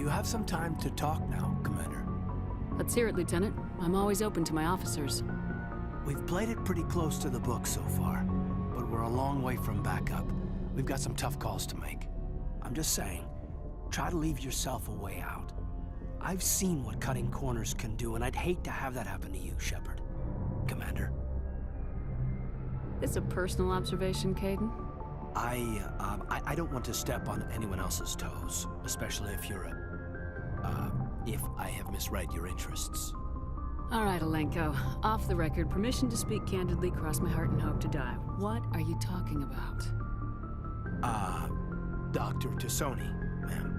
you have some time to talk now, Commander? Let's hear it, Lieutenant. I'm always open to my officers. We've played it pretty close to the book so far, but we're a long way from backup. We've got some tough calls to make. I'm just saying, try to leave yourself a way out. I've seen what cutting corners can do, and I'd hate to have that happen to you, Shepard. Commander. This a personal observation, Caden? I don't want to step on anyone else's toes, especially if you're if I have misread your interests. All right, Alenko. Off the record, permission to speak candidly, cross my heart and hope to die. What are you talking about? Dr. Tassoni, ma'am.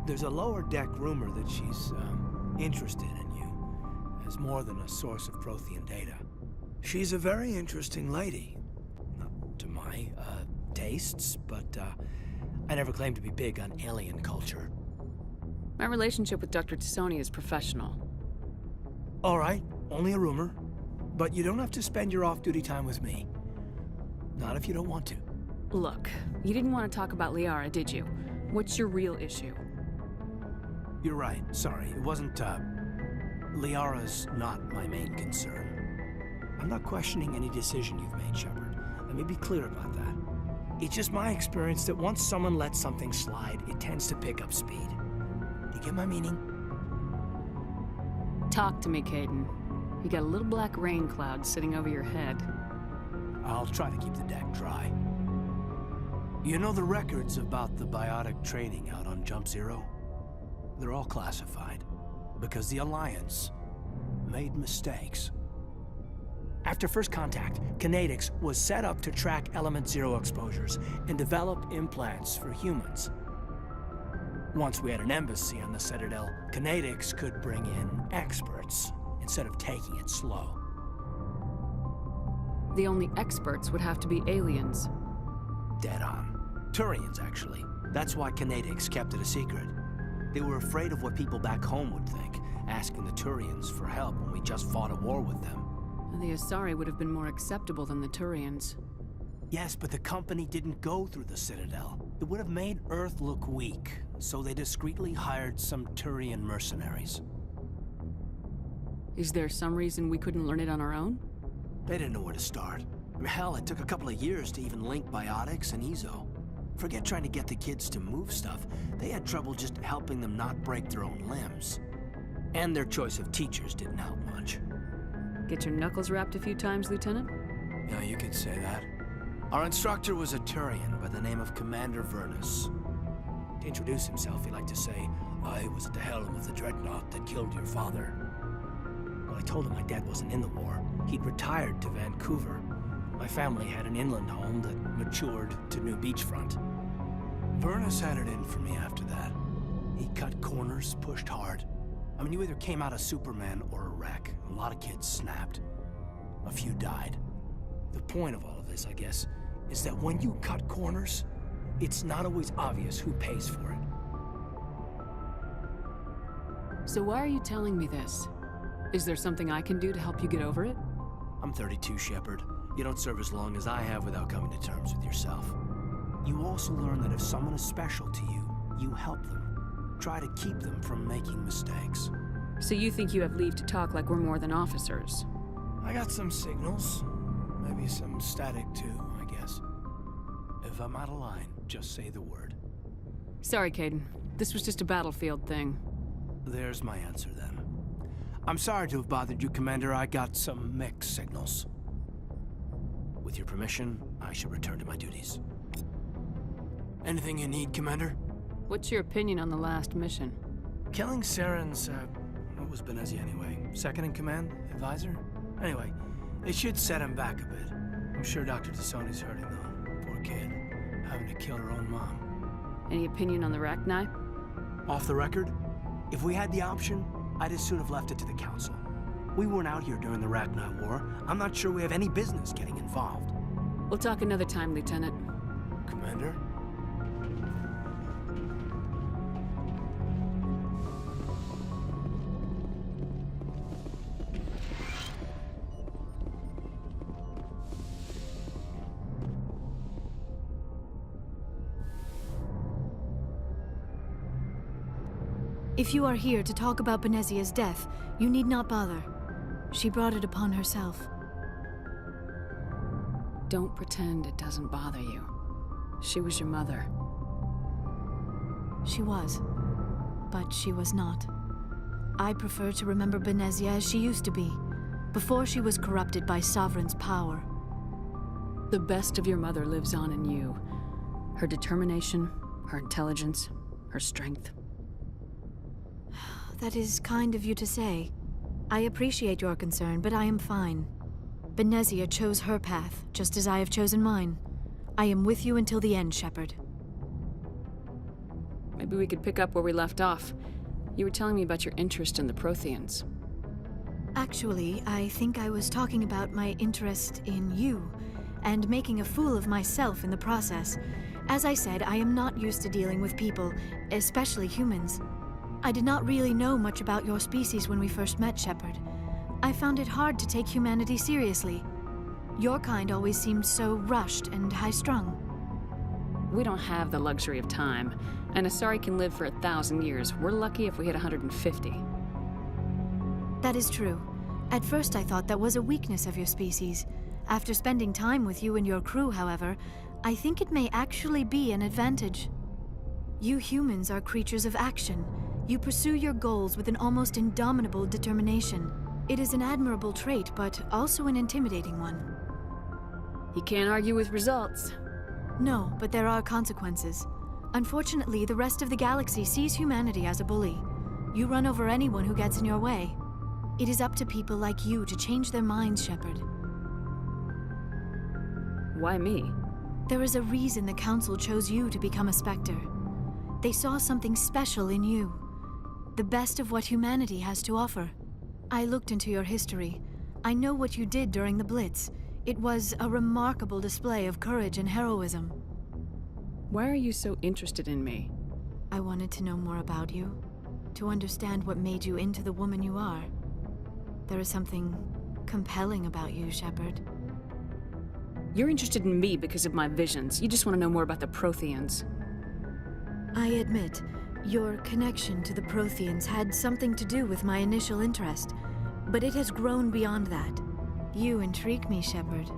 There's a lower deck rumor that she's, interested in you as more than a source of Prothean data. She's a very interesting lady. Not to my, tastes, but, I never claimed to be big on alien culture. My relationship with Dr. Tassoni is professional. All right, only a rumor. But you don't have to spend your off-duty time with me. Not if you don't want to. Look, you didn't want to talk about Liara, did you? What's your real issue? You're right, sorry. It wasn't, Liara's not my main concern. I'm not questioning any decision you've made, Shepard. Let me be clear about that. It's just my experience that once someone lets something slide, it tends to pick up speed. Do you get my meaning? Talk to me, Caden. You got a little black rain cloud sitting over your head. I'll try to keep the deck dry. You know the records about the biotic training out on Jump Zero? They're all classified, because the Alliance made mistakes. After first contact, Kinetics was set up to track Element Zero exposures and develop implants for humans. Once we had an embassy on the Citadel, Kinetics could bring in experts instead of taking it slow. The only experts would have to be aliens. Dead on. Turians, actually. That's why Kinetics kept it a secret. They were afraid of what people back home would think, asking the Turians for help when we just fought a war with them. The Asari would have been more acceptable than the Turians. Yes, but the company didn't go through the Citadel. It would have made Earth look weak, so they discreetly hired some Turian mercenaries. Is there some reason we couldn't learn it on our own? They didn't know where to start. Hell, it took a couple of years to even link biotics and Ezo. Forget trying to get the kids to move stuff. They had trouble just helping them not break their own limbs. And their choice of teachers didn't help much. Get your knuckles rapped a few times, Lieutenant? Yeah, you could say that. Our instructor was a Turian by the name of Commander Vernus. To introduce himself, he liked to say, "I was at the helm of the dreadnought that killed your father." Well, I told him my dad wasn't in the war. He'd retired to Vancouver. My family had an inland home that matured to new beachfront. Vernus had it in for me after that. He cut corners, pushed hard. I mean, you either came out a Superman or a wreck. A lot of kids snapped. A few died. The point of all of this, I guess, is that when you cut corners, it's not always obvious who pays for it. So why are you telling me this? Is there something I can do to help you get over it? I'm 32, Shepard. You don't serve as long as I have without coming to terms with yourself. You also learn that if someone is special to you, you help them. Try to keep them from making mistakes. So you think you have leave to talk like we're more than officers? I got some signals. Maybe some static too, I guess. If I'm out of line, just say the word. Sorry, Caden. This was just a battlefield thing. There's my answer then. I'm sorry to have bothered you, Commander. I got some mixed signals. With your permission, I should return to my duties. Anything you need, Commander? What's your opinion on the last mission? Killing Saren's, what was Benezi anyway? Second in command? Advisor? Anyway, it should set him back a bit. I'm sure Dr. Tassoni's hurting though. Poor kid. Having to kill her own mom. Any opinion on the Rachni? Off the record, if we had the option, I'd as soon have left it to the Council. We weren't out here during the Rachni War. I'm not sure we have any business getting involved. We'll talk another time, Lieutenant. Commander? If you are here to talk about Benezia's death, you need not bother. She brought it upon herself. Don't pretend it doesn't bother you. She was your mother. She was. But she was not. I prefer to remember Benezia as she used to be, before she was corrupted by Sovereign's power. The best of your mother lives on in you. Her determination, her intelligence, her strength. That is kind of you to say. I appreciate your concern, but I am fine. Benezia chose her path, just as I have chosen mine. I am with you until the end, Shepard. Maybe we could pick up where we left off. You were telling me about your interest in the Protheans. Actually, I think I was talking about my interest in you, and making a fool of myself in the process. As I said, I am not used to dealing with people, especially humans. I did not really know much about your species when we first met, Shepard. I found it hard to take humanity seriously. Your kind always seemed so rushed and high-strung. We don't have the luxury of time, and Asari can live for 1,000 years. We're lucky if we hit 150. That is true. At first I thought that was a weakness of your species. After spending time with you and your crew, however, I think it may actually be an advantage. You humans are creatures of action. You pursue your goals with an almost indomitable determination. It is an admirable trait, but also an intimidating one. You can't argue with results. No, but there are consequences. Unfortunately, the rest of the galaxy sees humanity as a bully. You run over anyone who gets in your way. It is up to people like you to change their minds, Shepard. Why me? There is a reason the Council chose you to become a Spectre. They saw something special in you. The best of what humanity has to offer. I looked into your history. I know what you did during the Blitz. It was a remarkable display of courage and heroism. Why are you so interested in me? I wanted to know more about you, to understand what made you into the woman you are. There is something compelling about you, Shepard. You're interested in me because of my visions. You just want to know more about the Protheans. I admit, your connection to the Protheans had something to do with my initial interest, but it has grown beyond that. You intrigue me, Shepard,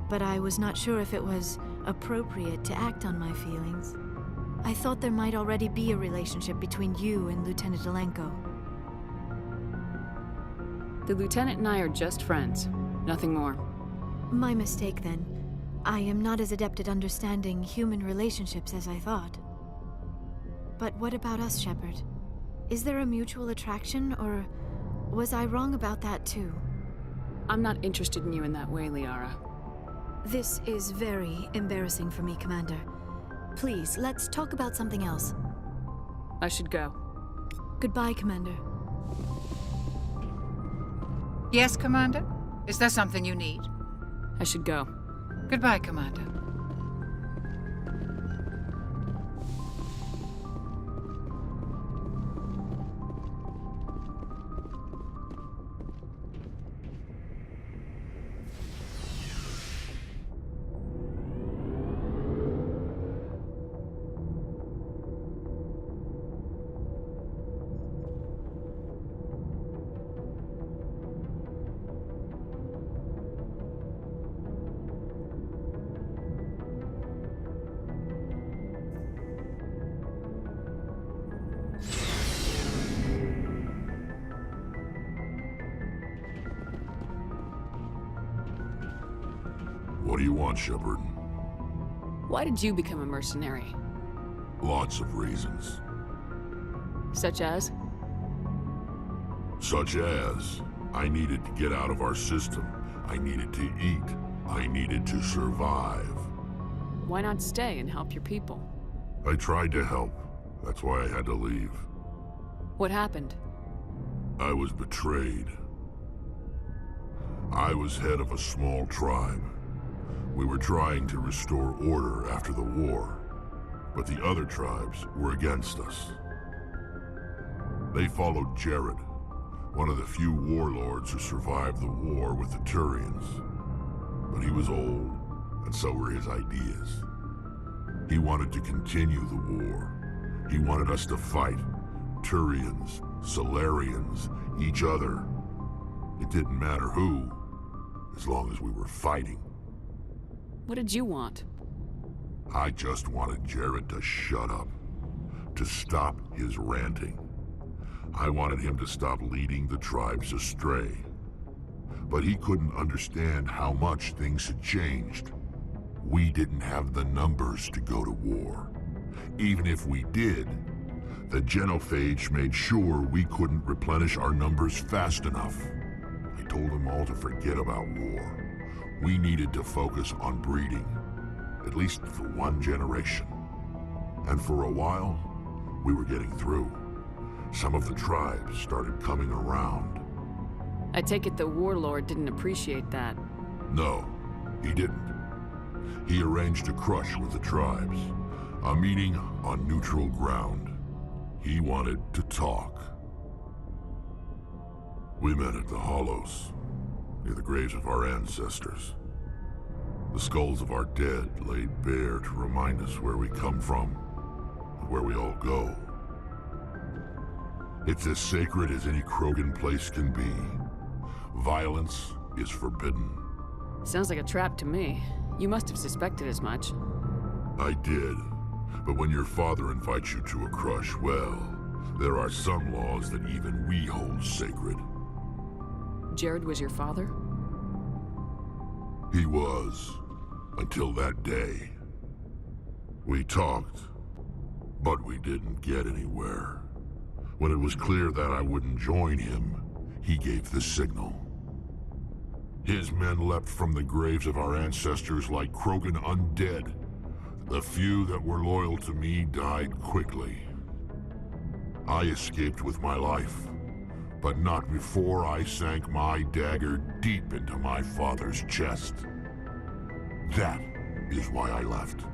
but I was not sure if it was appropriate to act on my feelings. I thought there might already be a relationship between you and Lieutenant Alenko. The Lieutenant and I are just friends. Nothing more. My mistake, then. I am not as adept at understanding human relationships as I thought. But what about us, Shepard? Is there a mutual attraction, or was I wrong about that too? I'm not interested in you in that way, Liara. This is very embarrassing for me, Commander. Please, let's talk about something else. I should go. Goodbye, Commander. Yes, Commander? Is there something you need? I should go. Goodbye, Commander. What do you want, Shepard? Why did you become a mercenary? Lots of reasons. Such as? Such as, I needed to get out of our system. I needed to eat. I needed to survive. Why not stay and help your people? I tried to help. That's why I had to leave. What happened? I was betrayed. I was head of a small tribe. We were trying to restore order after the war, but the other tribes were against us. They followed Jared, one of the few warlords who survived the war with the Turians. But he was old, and so were his ideas. He wanted to continue the war. He wanted us to fight, Turians, Solarians, each other. It didn't matter who, as long as we were fighting. What did you want? I just wanted Jared to shut up, to stop his ranting. I wanted him to stop leading the tribes astray. But he couldn't understand how much things had changed. We didn't have the numbers to go to war. Even if we did, the genophage made sure we couldn't replenish our numbers fast enough. I told them all to forget about war. We needed to focus on breeding, at least for one generation. And for a while, we were getting through. Some of the tribes started coming around. I take it the warlord didn't appreciate that. No, he didn't. He arranged a crush with the tribes, a meeting on neutral ground. He wanted to talk. We met at the Hollows, near the graves of our ancestors. The skulls of our dead laid bare to remind us where we come from and where we all go. It's as sacred as any Krogan place can be. Violence is forbidden. Sounds like a trap to me. You must have suspected as much. I did. But when your father invites you to a crush, well, there are some laws that even we hold sacred. Jared was your father? He was, until that day. We talked, but we didn't get anywhere. When it was clear that I wouldn't join him, he gave the signal. His men leapt from the graves of our ancestors like Krogan undead. The few that were loyal to me died quickly. I escaped with my life, but not before I sank my dagger deep into my father's chest. That is why I left,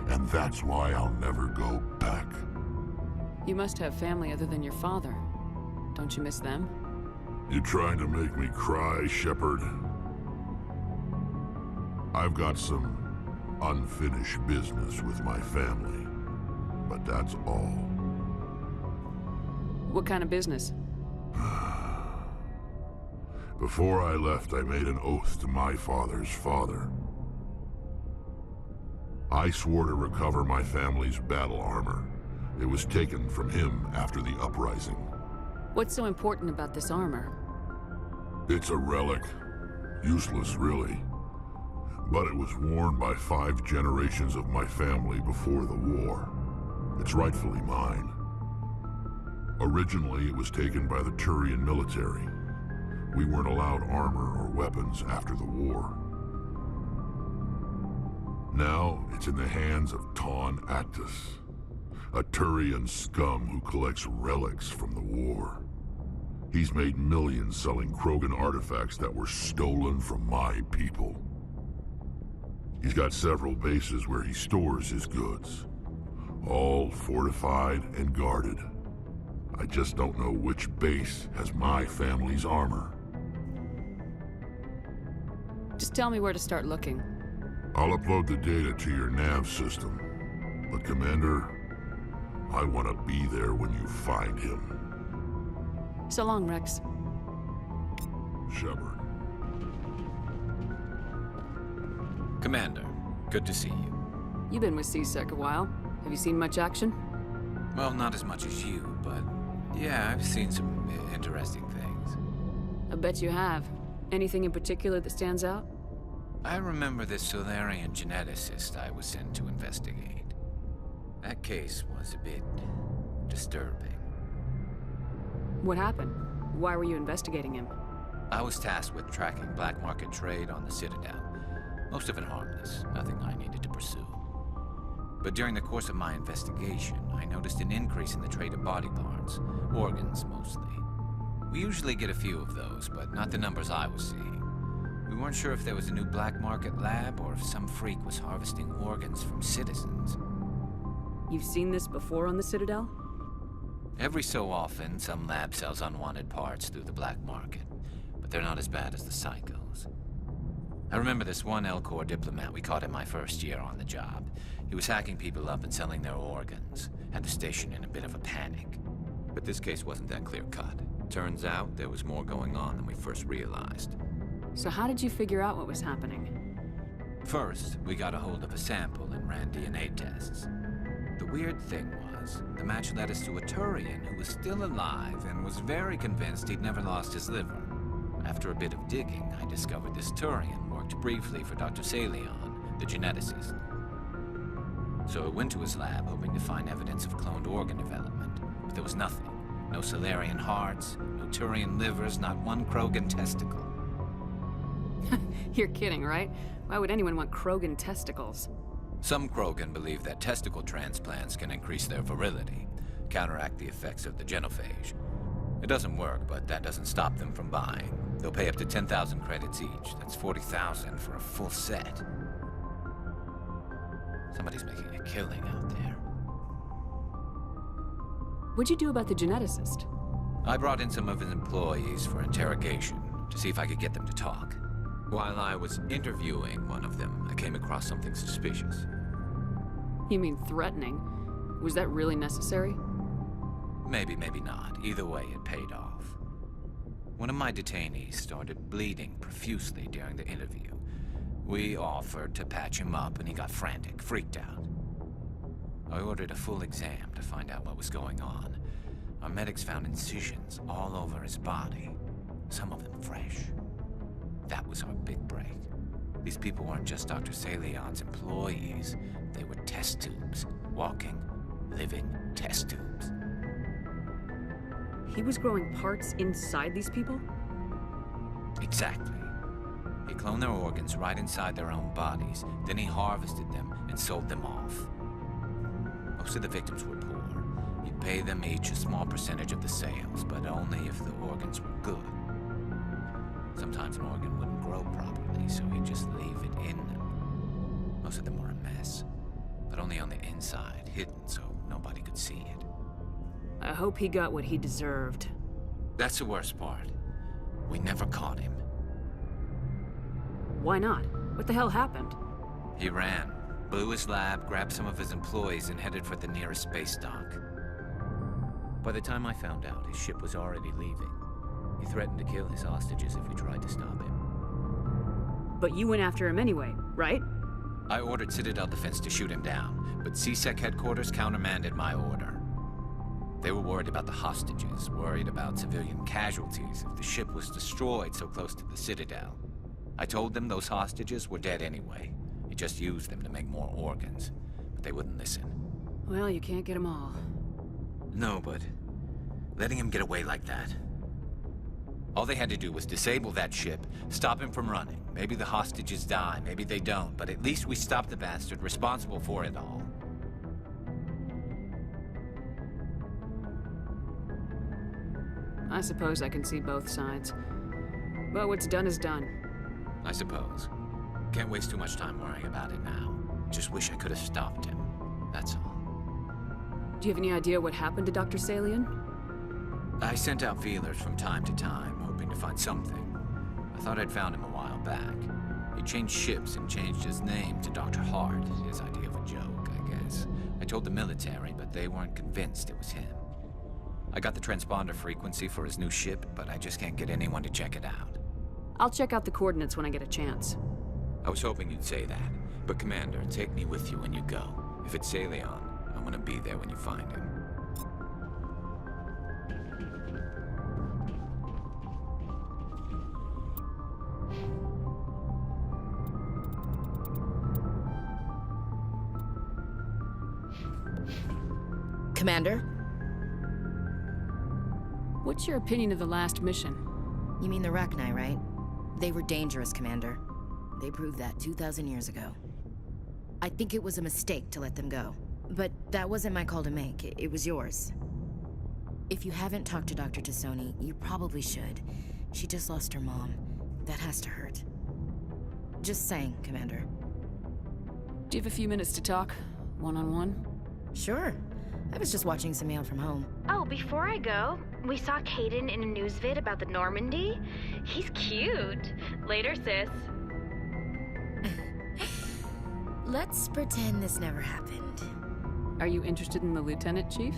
and that's why I'll never go back. You must have family other than your father. Don't you miss them? You trying to make me cry, Shepard? I've got some unfinished business with my family, but that's all. What kind of business? Before I left, I made an oath to my father's father. I swore to recover my family's battle armor. It was taken from him after the uprising. What's so important about this armor? It's a relic. Useless, really. But it was worn by 5 generations of my family before the war. It's rightfully mine. Originally, it was taken by the Turian military. We weren't allowed armor or weapons after the war. Now, it's in the hands of Ton Actus, a Turian scum who collects relics from the war. He's made millions selling Krogan artifacts that were stolen from my people. He's got several bases where he stores his goods, all fortified and guarded. I just don't know which base has my family's armor. Just tell me where to start looking. I'll upload the data to your nav system. But Commander, I want to be there when you find him. So long, Rex. Shepard. Commander, good to see you. You've been with C-Sec a while. Have you seen much action? Well, not as much as you, but yeah, I've seen some interesting things. I bet you have. Anything in particular that stands out? I remember this Solarian geneticist I was sent to investigate. That case was a bit disturbing. What happened? Why were you investigating him? I was tasked with tracking black market trade on the Citadel. Most of it harmless, nothing I needed to pursue. But during the course of my investigation, I noticed an increase in the trade of body parts, organs mostly. We usually get a few of those, but not the numbers I was seeing. We weren't sure if there was a new black market lab or if some freak was harvesting organs from citizens. You've seen this before on the Citadel? Every so often, some lab sells unwanted parts through the black market, but they're not as bad as the psychos. I remember this one Elcor diplomat we caught in my first year on the job. He was hacking people up and selling their organs, had the station in a bit of a panic. But this case wasn't that clear-cut. Turns out there was more going on than we first realized. So how did you figure out what was happening? First, we got a hold of a sample and ran DNA tests. The weird thing was, the match led us to a Turian who was still alive and was very convinced he'd never lost his liver. After a bit of digging, I discovered this Turian worked briefly for Dr. Salion, the geneticist. So I went to his lab hoping to find evidence of cloned organ development, but there was nothing. No Salarian hearts, no Turian livers, not one Krogan testicle. You're kidding, right? Why would anyone want Krogan testicles? Some Krogan believe that testicle transplants can increase their virility, counteract the effects of the genophage. It doesn't work, but that doesn't stop them from buying. They'll pay up to 10,000 credits each. That's 40,000 for a full set. Somebody's making a killing out there. What'd you do about the geneticist? I brought in some of his employees for interrogation to see if I could get them to talk. While I was interviewing one of them, I came across something suspicious. You mean threatening? Was that really necessary? Maybe, maybe not. Either way, it paid off. One of my detainees started bleeding profusely during the interview. We offered to patch him up, and he got frantic, freaked out. I ordered a full exam to find out what was going on. Our medics found incisions all over his body, some of them fresh. That was our big break. These people weren't just Dr. Salion's employees. They were test tubes. Walking, living test tubes. He was growing parts inside these people? Exactly. He cloned their organs right inside their own bodies. Then he harvested them and sold them off. Most of the victims were poor. He'd pay them each a small percentage of the sales, but only if the organs were good. Sometimes an organ wouldn't grow properly, so he'd just leave it in them. Most of them were a mess, but only on the inside, hidden so nobody could see it. I hope he got what he deserved. That's the worst part. We never caught him. Why not? What the hell happened? He ran, blew his lab, grabbed some of his employees, and headed for the nearest space dock. By the time I found out, his ship was already leaving. He threatened to kill his hostages if we tried to stop him. But you went after him anyway, right? I ordered Citadel Defense to shoot him down, but CSEC headquarters countermanded my order. They were worried about the hostages, worried about civilian casualties if the ship was destroyed so close to the Citadel. I told them those hostages were dead anyway. He just used them to make more organs, but they wouldn't listen. Well, you can't get them all. No, but letting him get away like that. All they had to do was disable that ship, stop him from running. Maybe the hostages die, maybe they don't, but at least we stopped the bastard responsible for it all. I suppose I can see both sides. But what's done is done. I suppose. Can't waste too much time worrying about it now. Just wish I could have stopped him. That's all. Do you have any idea what happened to Dr. Salion? I sent out feelers from time to time, hoping to find something. I thought I'd found him a while back. He changed ships and changed his name to Dr. Hart, his idea of a joke, I guess. I told the military, but they weren't convinced it was him. I got the transponder frequency for his new ship, but I just can't get anyone to check it out. I'll check out the coordinates when I get a chance. I was hoping you'd say that, but Commander, take me with you when you go. If it's Salion, I want to be there when you find him. Commander? What's your opinion of the last mission? You mean the Rachni, right? They were dangerous, Commander. They proved that 2,000 years ago. I think it was a mistake to let them go. But that wasn't my call to make. It was yours. If you haven't talked to Dr. Tassoni, you probably should. She just lost her mom. That has to hurt. Just saying, Commander. Do you have a few minutes to talk? One-on-one? Sure. I was just watching some mail from home. Oh, before I go, we saw Caden in a news vid about the Normandy. He's cute. Later, sis. Let's pretend this never happened. Are you interested in the Lieutenant, Chief?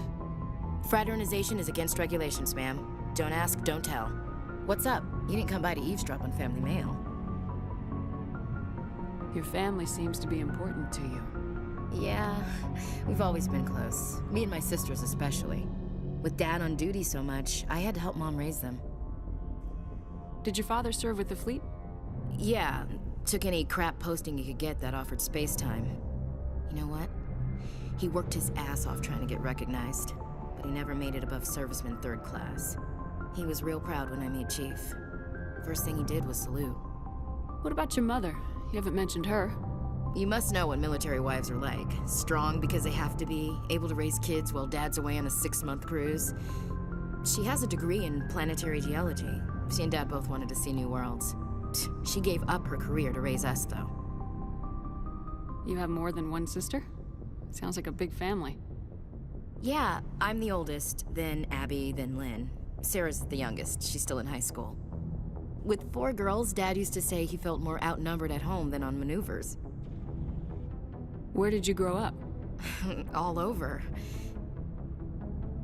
Fraternization is against regulations, ma'am. Don't ask, don't tell. What's up? You didn't come by to eavesdrop on family mail. Your family seems to be important to you. Yeah, we've always been close. Me and my sisters especially. With Dad on duty so much, I had to help Mom raise them. Did your father serve with the fleet? Yeah, took any crap posting he could get that offered space time. You know what? He worked his ass off trying to get recognized, but he never made it above serviceman 3rd class. He was real proud when I made Chief. First thing he did was salute. What about your mother? You haven't mentioned her. You must know what military wives are like. Strong because they have to be, able to raise kids while Dad's away on a 6-month cruise. She has a degree in planetary geology. She and Dad both wanted to see new worlds. She gave up her career to raise us, though. You have more than one sister? Sounds like a big family. Yeah, I'm the oldest, then Abby, then Lynn. Sarah's the youngest. She's still in high school. With 4 girls, Dad used to say he felt more outnumbered at home than on maneuvers. Where did you grow up? All over.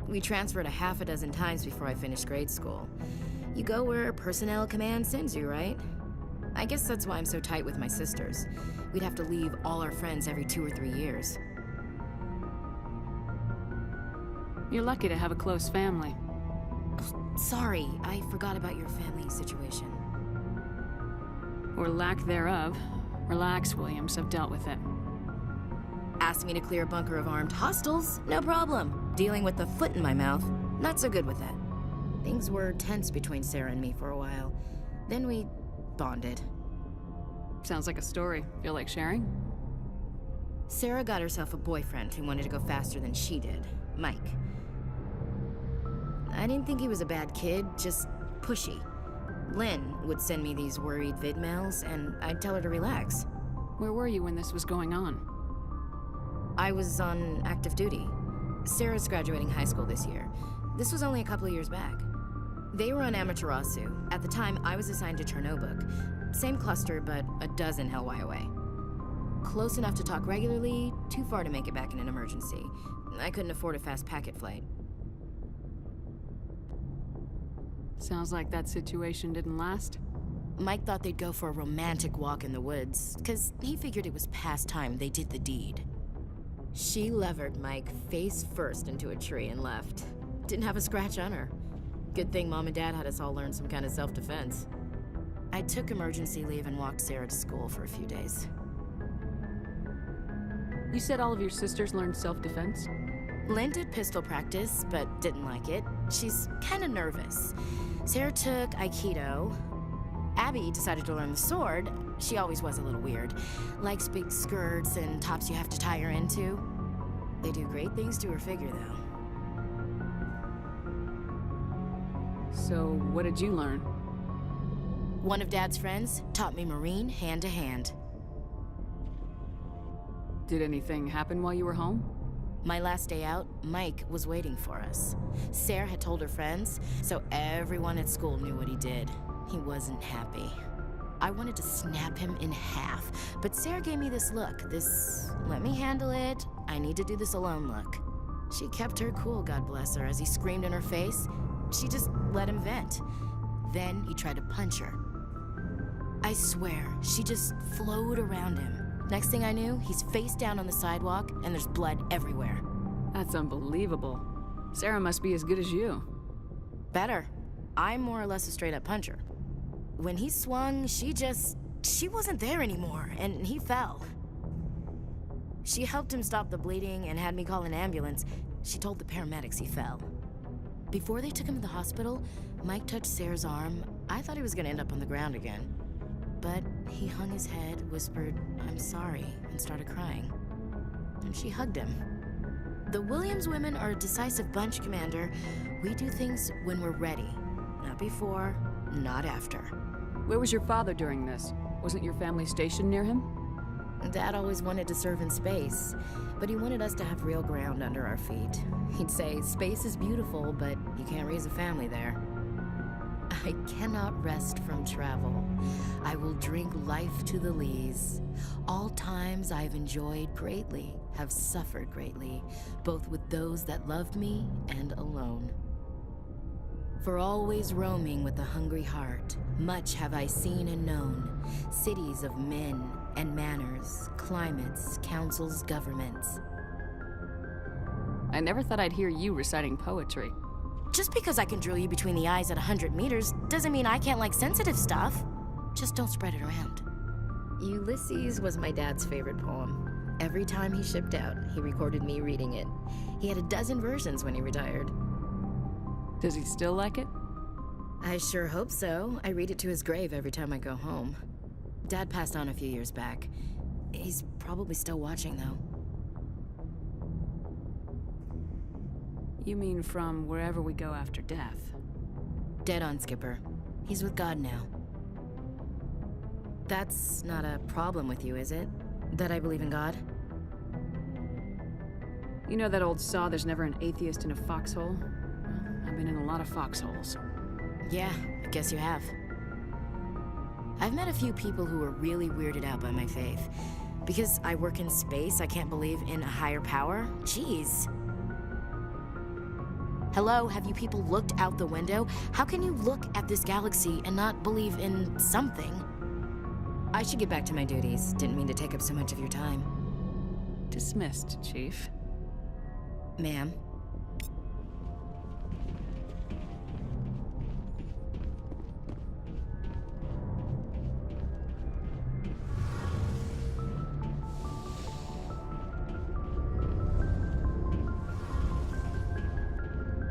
We transferred a half a dozen times before I finished grade school. You go where personnel command sends you, right? I guess that's why I'm so tight with my sisters. We'd have to leave all our friends every 2 or 3 years. You're lucky to have a close family. Sorry, I forgot about your family situation. Or lack thereof. Relax, Williams. I've dealt with it. Asked me to clear a bunker of armed hostiles? No problem. Dealing with the foot in my mouth? Not so good with that. Things were tense between Sarah and me for a while. Then we bonded. Sounds like a story. Feel like sharing? Sarah got herself a boyfriend who wanted to go faster than she did, Mike. I didn't think he was a bad kid, just pushy. Lynn would send me these worried vid mails, and I'd tell her to relax. Where were you when this was going on? I was on active duty. Sarah's graduating high school this year. This was only a couple of years back. They were on Amaterasu. At the time, I was assigned to Chernobog. Same cluster, but a dozen Hellwire away. Close enough to talk regularly, too far to make it back in an emergency. I couldn't afford a fast packet flight. Sounds like that situation didn't last. Mike thought they'd go for a romantic walk in the woods, because he figured it was past time they did the deed. She levered Mike face first into a tree and left. Didn't have a scratch on her. Good thing Mom and Dad had us all learn some kind of self-defense. I took emergency leave and walked Sarah to school for a few days. You said all of your sisters learned self-defense? Lynn did pistol practice, but didn't like it. She's kind of nervous. Sarah took Aikido. Abby decided to learn the sword. She always was a little weird. Likes big skirts and tops you have to tie her into. They do great things to her figure, though. So, what did you learn? One of Dad's friends taught me Marine hand to hand. Did anything happen while you were home? My last day out, Mike was waiting for us. Sarah had told her friends, so everyone at school knew what he did. He wasn't happy. I wanted to snap him in half, but Sarah gave me this look, this let me handle it, I need to do this alone look. She kept her cool, God bless her, as he screamed in her face. She just let him vent. Then he tried to punch her. I swear, she just flowed around him. Next thing I knew, he's face down on the sidewalk, and there's blood everywhere. That's unbelievable. Sarah must be as good as you. Better. I'm more or less a straight-up puncher. When he swung, she wasn't there anymore, and he fell. She helped him stop the bleeding and had me call an ambulance. She told the paramedics he fell. Before they took him to the hospital, Mike touched Sarah's arm. I thought he was gonna end up on the ground again. But he hung his head, whispered, "I'm sorry," and started crying. And she hugged him. The Williams women are a decisive bunch, Commander. We do things when we're ready. Not before, not after. Where was your father during this? Wasn't your family stationed near him? Dad always wanted to serve in space, but he wanted us to have real ground under our feet. He'd say, space is beautiful, but you can't raise a family there. I cannot rest from travel. I will drink life to the lees. All times I have enjoyed greatly, have suffered greatly, both with those that loved me and alone. For always roaming with a hungry heart, much have I seen and known, cities of men and manners, climates, councils, governments. I never thought I'd hear you reciting poetry. Just because I can drill you between the eyes at 100 meters doesn't mean I can't like sensitive stuff. Just don't spread it around. Ulysses was my dad's favorite poem. Every time he shipped out, he recorded me reading it. He had a dozen versions when he retired. Does he still like it? I sure hope so. I read it to his grave every time I go home. Dad passed on a few years back. He's probably still watching, though. You mean from wherever we go after death? Dead on, Skipper. He's with God now. That's not a problem with you, is it? That I believe in God? You know that old saw, there's never an atheist in a foxhole? Well, I've been in a lot of foxholes. Yeah, I guess you have. I've met a few people who were really weirded out by my faith. Because I work in space, I can't believe in a higher power? Jeez. Hello, have you people looked out the window? How can you look at this galaxy and not believe in something? I should get back to my duties. Didn't mean to take up so much of your time. Dismissed, Chief. Ma'am.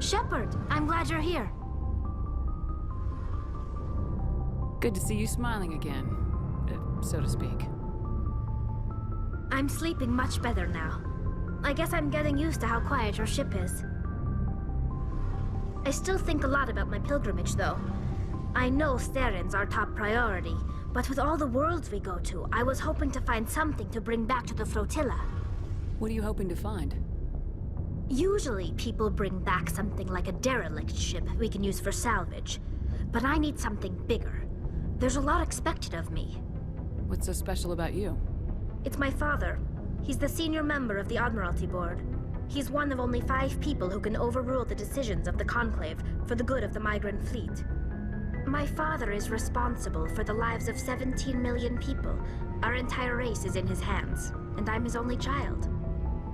Shepard, I'm glad you're here. Good to see you smiling again, so to speak. I'm sleeping much better now. I guess I'm getting used to how quiet your ship is. I still think a lot about my pilgrimage, though. I know Theron's our top priority, but with all the worlds we go to, I was hoping to find something to bring back to the flotilla. What are you hoping to find? Usually, people bring back something like a derelict ship we can use for salvage. But I need something bigger. There's a lot expected of me. What's so special about you? It's my father. He's the senior member of the Admiralty Board. He's one of only 5 people who can overrule the decisions of the Conclave for the good of the migrant fleet. My father is responsible for the lives of 17 million people. Our entire race is in his hands, and I'm his only child.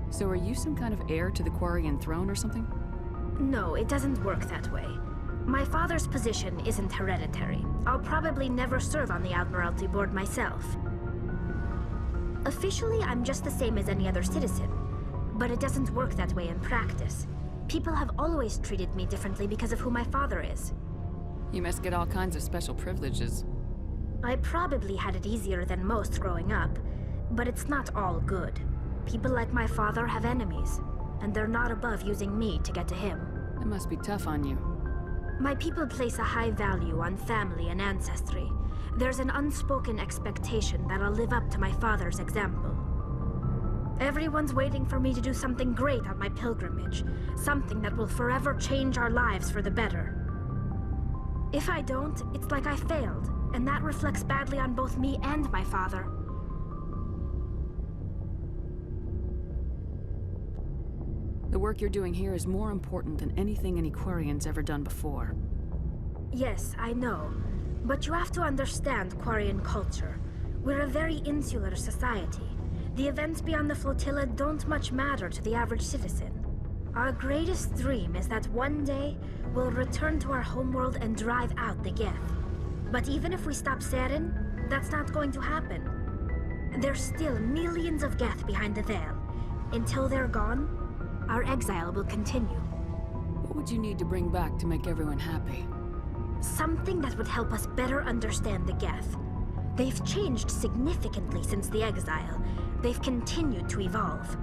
So are you some kind of heir to the Quarian throne or something? No, it doesn't work that way. My father's position isn't hereditary. I'll probably never serve on the Admiralty Board myself. Officially, I'm just the same as any other citizen. But it doesn't work that way in practice. People have always treated me differently because of who my father is. You must get all kinds of special privileges. I probably had it easier than most growing up, but it's not all good. People like my father have enemies, and they're not above using me to get to him. It must be tough on you. My people place a high value on family and ancestry. There's an unspoken expectation that I'll live up to my father's example. Everyone's waiting for me to do something great on my pilgrimage, something that will forever change our lives for the better. If I don't, it's like I failed, and that reflects badly on both me and my father. The work you're doing here is more important than anything any Quarian's ever done before. Yes, I know. But you have to understand Quarian culture. We're a very insular society. The events beyond the flotilla don't much matter to the average citizen. Our greatest dream is that one day, we'll return to our homeworld and drive out the Geth. But even if we stop Saren, that's not going to happen. There's still millions of Geth behind the veil. Until they're gone, our exile will continue. What would you need to bring back to make everyone happy? Something that would help us better understand the Geth. They've changed significantly since the exile. They've continued to evolve.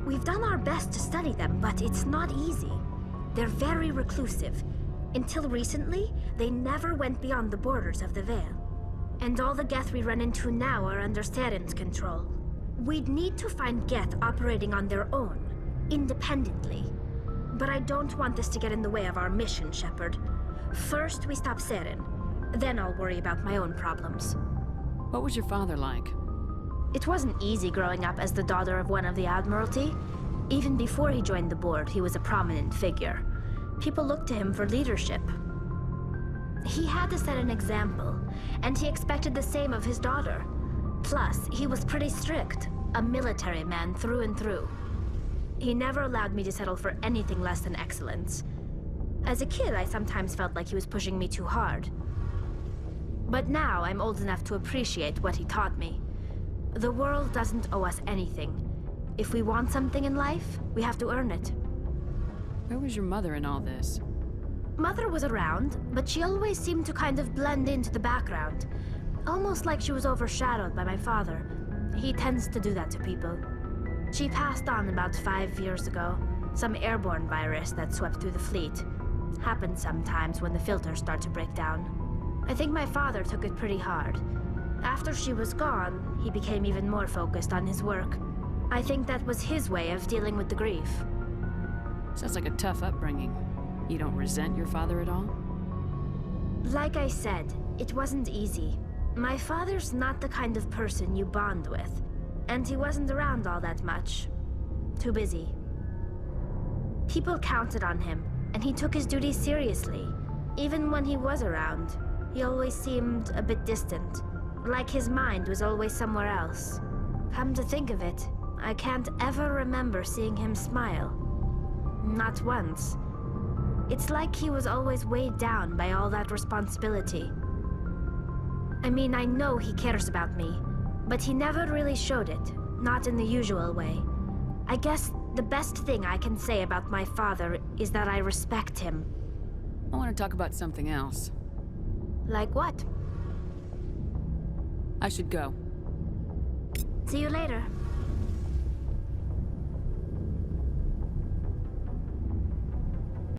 We've done our best to study them, but it's not easy. They're very reclusive. Until recently, they never went beyond the borders of the Veil. And all the Geth we run into now are under Saren's control. We'd need to find Geth operating on their own, independently. But I don't want this to get in the way of our mission, Shepard. First, we stop Seren. Then I'll worry about my own problems. What was your father like? It wasn't easy growing up as the daughter of one of the Admiralty. Even before he joined the board, he was a prominent figure. People looked to him for leadership. He had to set an example, and he expected the same of his daughter. Plus, he was pretty strict, a military man through and through. He never allowed me to settle for anything less than excellence. As a kid, I sometimes felt like he was pushing me too hard. But now I'm old enough to appreciate what he taught me. The world doesn't owe us anything. If we want something in life, we have to earn it. Where was your mother in all this? Mother was around, but she always seemed to kind of blend into the background. Almost like she was overshadowed by my father. He tends to do that to people. She passed on about 5 years ago. Some airborne virus that swept through the fleet. Happens sometimes when the filters start to break down. I think my father took it pretty hard. After she was gone, he became even more focused on his work. I think that was his way of dealing with the grief. Sounds like a tough upbringing. You don't resent your father at all? Like I said, it wasn't easy. My father's not the kind of person you bond with, and he wasn't around all that much. Too busy. People counted on him, and he took his duties seriously. Even when he was around, he always seemed a bit distant, like his mind was always somewhere else. Come to think of it, I can't ever remember seeing him smile. Not once. It's like he was always weighed down by all that responsibility. I mean, I know he cares about me, but he never really showed it, not in the usual way. I guess the best thing I can say about my father is that I respect him. I want to talk about something else. Like what? I should go. See you later.